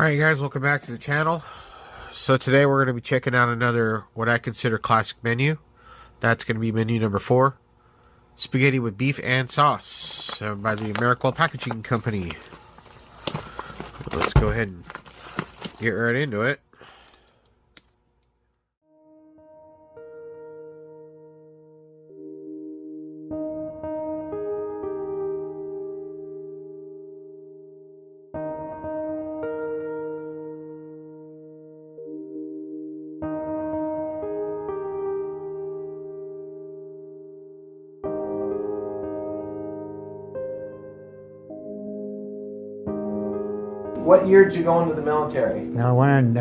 Alright guys, welcome back to the channel. So today we're going to be checking out another, what I consider classic menu. That's going to be menu number 4. Spaghetti with beef and sauce by the Americal Packaging Company. Let's go ahead and get right into it. What year did you go into the military? I went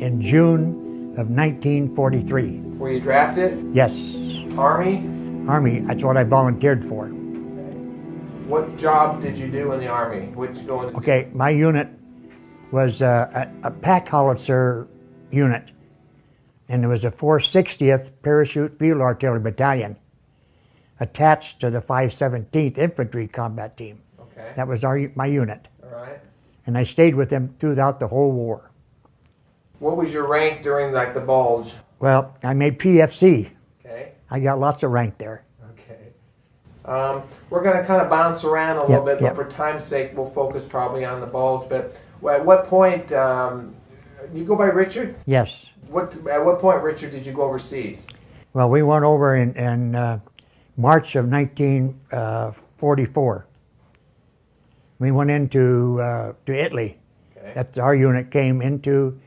in June of 1943. Were you drafted? Yes. Army? Army, that's what I volunteered for. What job did you do in the Army? Which go into? Okay, my unit was a pack howitzer unit, and it was a 460th Parachute Field Artillery Battalion attached to the 517th Infantry Combat Team. Okay. That was my unit. All right. And I stayed with them throughout the whole war. What was your rank during like the bulge? Well, I made PFC. Okay. I got lots of rank there. Okay. We're going to kind of bounce around a little bit, but yep. for time's sake, we'll focus probably on the bulge. But at what point, you go by Richard? Yes. At what point, Richard, did you go overseas? Well, we went over in March of 1944. We went into to Italy. Okay. That's our unit came into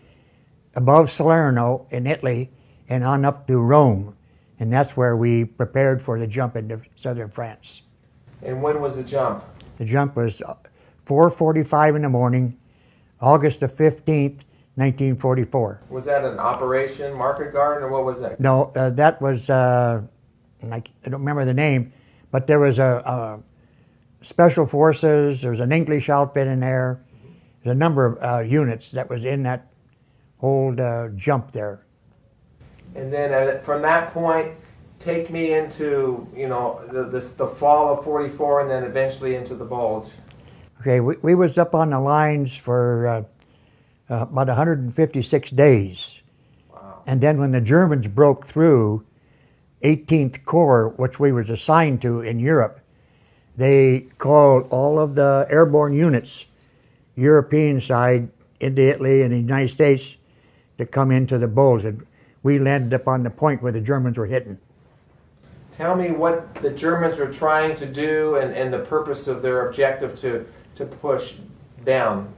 above Salerno in Italy and on up to Rome, and that's where we prepared for the jump into southern France. And when was the jump? The jump was 4:45 in the morning, August the 15th, 1944. Was that an Operation Market Garden, or what was that? No, that was I don't remember the name, but there was a Special Forces, there was an English outfit in there. There's a number of units that was in that whole jump there. And then from that point, take me into, you know, the fall of 44 and then eventually into the bulge. Okay, we was up on the lines for about 156 days. Wow. And then when the Germans broke through 18th Corps, which we was assigned to in Europe, they called all of the airborne units, European side, into Italy and the United States to come into the bulge. And we landed up on the point where the Germans were hitting. Tell me what the Germans were trying to do and the purpose of their objective to push down.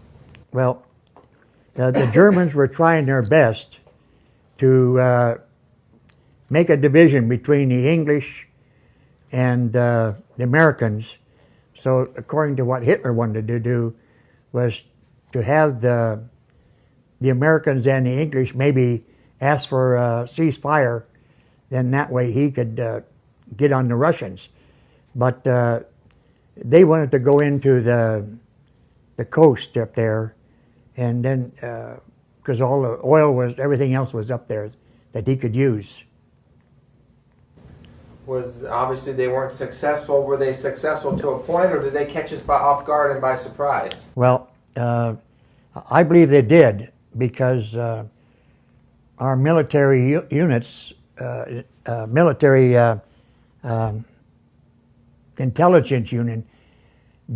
Well, the Germans were trying their best to make a division between the English and the Americans. So according to what Hitler wanted to do was to have the Americans and the English maybe ask for a ceasefire, then that way he could get on the Russians. But they wanted to go into the coast up there, and then because all the oil was, everything else was up there that he could use. Was obviously they weren't successful. Were they successful to a point, or did they catch us off guard and by surprise? Well, I believe they did, because our military units, military intelligence unit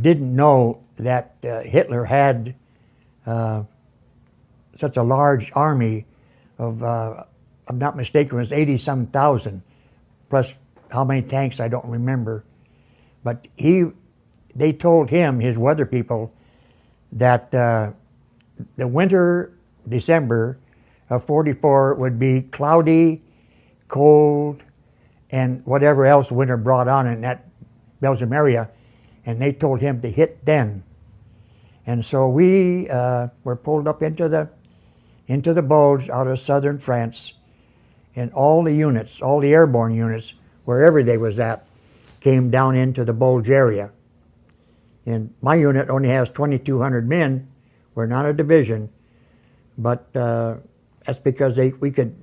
didn't know that Hitler had such a large army of, I'm not mistaken, it was 80-some thousand, plus how many tanks I don't remember. But they told him, his weather people, that the winter, December of 44 would be cloudy, cold, and whatever else winter brought on in that Belgium area, and they told him to hit then. And so we were pulled up into the bulge out of southern France, and all the units, all the airborne units, wherever they was at, came down into the bulge area. And my unit only has 2,200 men. We're not a division, but that's because we could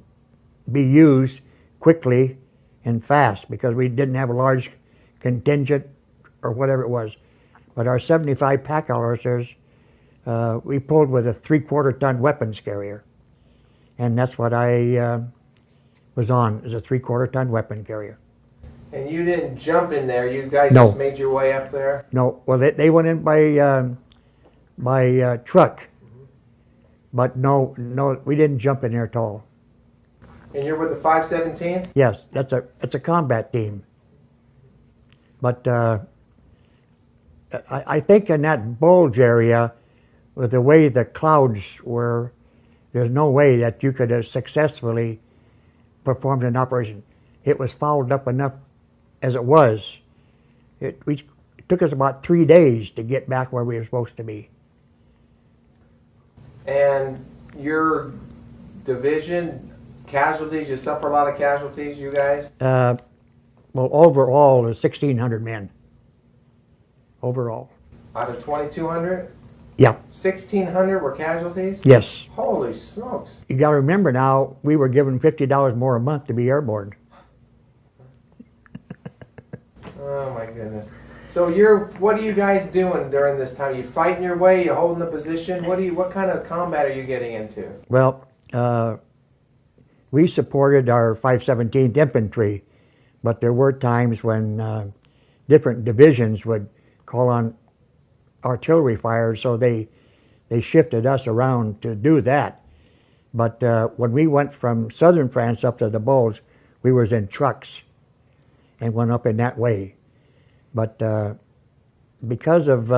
be used quickly and fast, because we didn't have a large contingent or whatever it was. But our 75 pack howitzers we pulled with a 3/4 ton weapons carrier. And that's what I was on, is a 3/4 ton weapon carrier. And you didn't jump in there. You guys No. just made your way up there. No, well, they went in by truck. But no, we didn't jump in there at all. And you're with the 517th? Yes, it's a combat team. But I think in that bulge area, with the way the clouds were, there's no way that you could have successfully performed an operation. It was fouled up enough as it was. It took us about 3 days to get back where we were supposed to be. And your division, casualties, you suffer a lot of casualties, you guys? Well, overall, there's 1,600 men. Overall. Out of 2,200? Yeah. 1,600 were casualties? Yes. Holy smokes. You got to remember now, we were given $50 more a month to be airborne. Oh my goodness. So what are you guys doing during this time? You fighting your way? You holding the position? What kind of combat are you getting into? Well, we supported our 517th Infantry, but there were times when different divisions would call on artillery fire, so they shifted us around to do that. But when we went from southern France up to the Bulge, we was in trucks and went up in that way. But because of,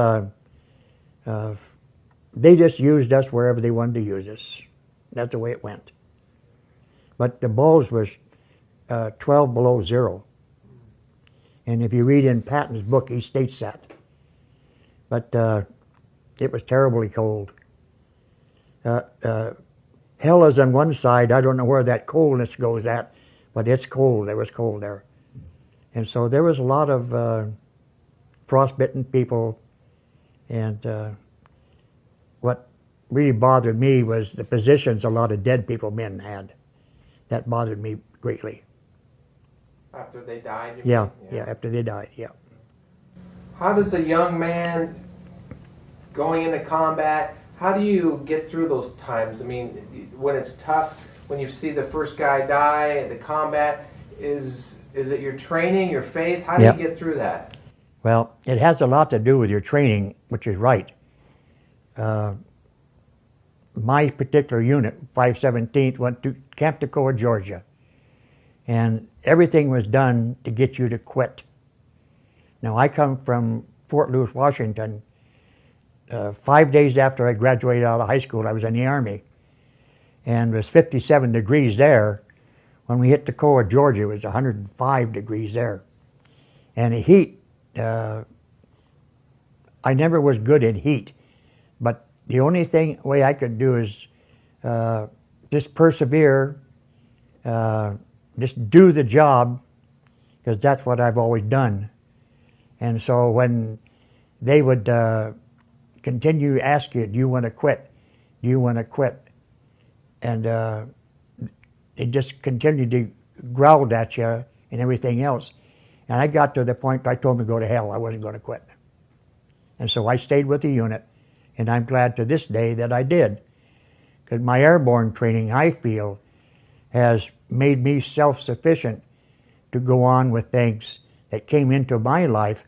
they just used us wherever they wanted to use us. That's the way it went. But the Bulge was 12 below zero. And if you read in Patton's book, he states that. But it was terribly cold. Hell is on one side. I don't know where that coldness goes at, but it's cold. It was cold there. And so there was a lot of frostbitten people. And what really bothered me was the positions a lot of dead men had. That bothered me greatly. After they died? Yeah, after they died, yeah. How does a young man going into combat, how do you get through those times? I mean, when it's tough, when you see the first guy die, the combat, is it your training, your faith? How do you get through that? Well, it has a lot to do with your training, which is right. My particular unit, 517th, went to Camp Toccoa, Georgia. And everything was done to get you to quit. Now, I come from Fort Lewis, Washington. 5 days after I graduated out of high school, I was in the Army. And it was 57 degrees there. When we hit Toccoa, Georgia, it was 105 degrees there. And the heat, I never was good in heat. But the only way I could do is just persevere, just do the job, because that's what I've always done. And so when they would continue to ask you, do you want to quit? Do you want to quit? And they just continued to growl at you and everything else. And I got to the point I told them to go to hell. I wasn't going to quit. And so I stayed with the unit, and I'm glad to this day that I did. Because my airborne training, I feel, has made me self-sufficient to go on with things that came into my life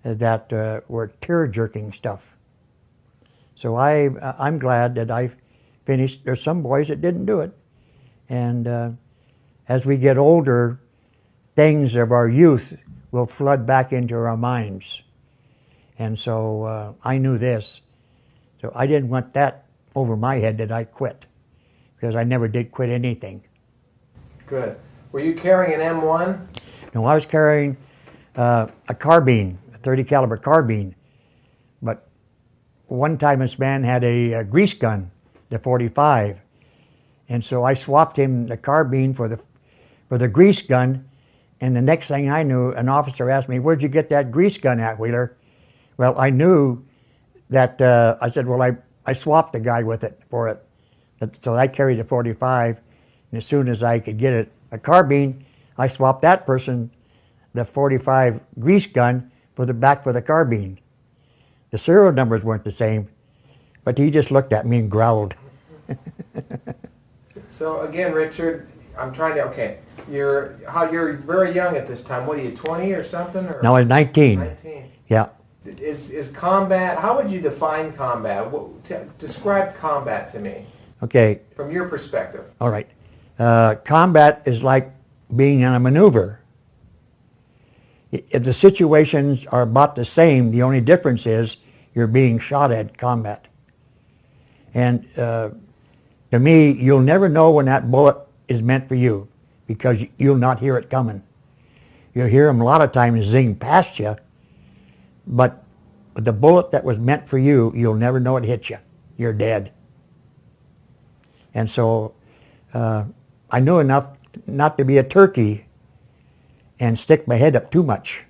that were tear-jerking stuff. So I'm glad that I finished. There's some boys that didn't do it. And as we get older, things of our youth will flood back into our minds. And so I knew this. So I didn't want that over my head that I quit, because I never did quit anything. Good. Were you carrying an M1? No, I was carrying a carbine, a 30 caliber carbine. But one time this man had a grease gun, the 45. And so I swapped him the carbine for the grease gun. And the next thing I knew, an officer asked me, "Where'd you get that grease gun at, Wheeler?" Well, I knew that, I said, well, I swapped the guy with it for it. So I carried a 45, and as soon as I could get a carbine, I swapped that person the 45 grease gun for the carbine. The serial numbers weren't the same, But he just looked at me and growled. So again, Richard, I'm trying to. Okay, you're very young at this time. What are you, 20 or something? Or Now I was 19. 19. Yeah. Is combat? How would you define combat? Describe combat to me Okay. from your perspective. All right. Combat is like being in a maneuver. If the situations are about the same, the only difference is you're being shot at combat. And to me, you'll never know when that bullet is meant for you because you'll not hear it coming. You'll hear them a lot of times zing past you, but the bullet that was meant for you, you'll never know it hit you. You're dead. And so I knew enough not to be a turkey and stick my head up too much.